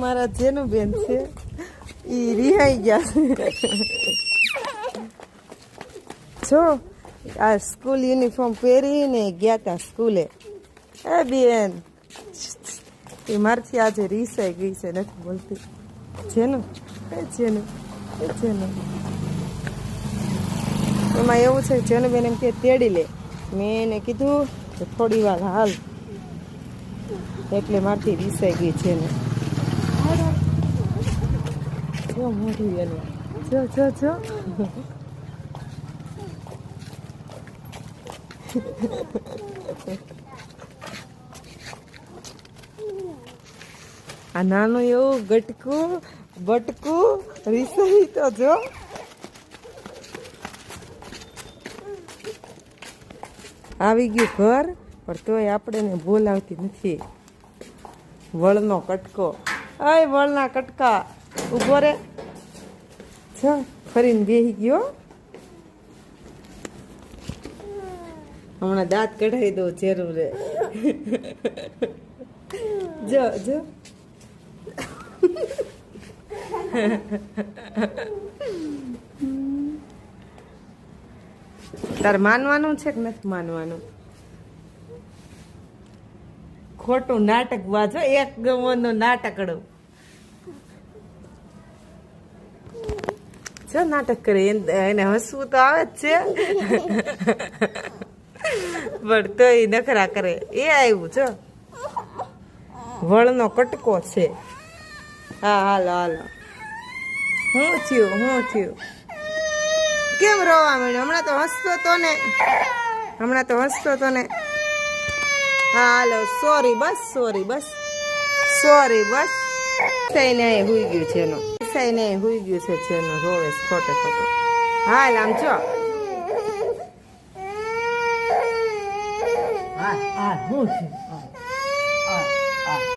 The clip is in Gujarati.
મારા જેનું બેન છે ઈ રિહાઈ ગયા જો આ સ્કૂલ યુનિફોર્મ પહેરીને ગયા તા સ્કૂલે. એ બેન એ મારથી આજે રીસાઈ ગઈ છે, નથી બોલતી. જેનું જેનું જેનું એમાં એવું છે જેનું બેન એમ કે તેડી લે. મેં એને કીધું કે થોડી વાર હાલ, એટલે મારથી રીસાઈ ગઈ છે ને. જો મોઢું એનું જો જો જો આ નાનું એવું ગટકું બટકું રીસાઈ તો જો. આવી ગયું ઘર, પણ તોય આપણે બોલાવતી નથી. વળનો કટકો, અય વળના કટકા ઊભો રે. જો ફરીને બેસી ગયો. હમણાં દાંત કઢાઈ દઉં જરૂર રે. જો જો તારે માનવાનું છે કે નથી માનવાનું? ખોટું નાટક વાજો, એક ગમવાનું નાટકડું જો નાટક કરે. એને હસવું તો આવે જ છે પણ તો એ નખરા કરે. એ આવ્યું જો વળનો કટકો છે. હા હાલો હાલો. શું થયું? કેમ રોવા માંડ્યો? હમણાં તો હસતો તો ને. હા હાલો, સોરી બસ. થઈને હુઈ ગયું છે એનું. થઈને હુઈ ગયું છે જેનું રોવે ખોટે ખોટો. હાલ આમ છો. હા હું છું.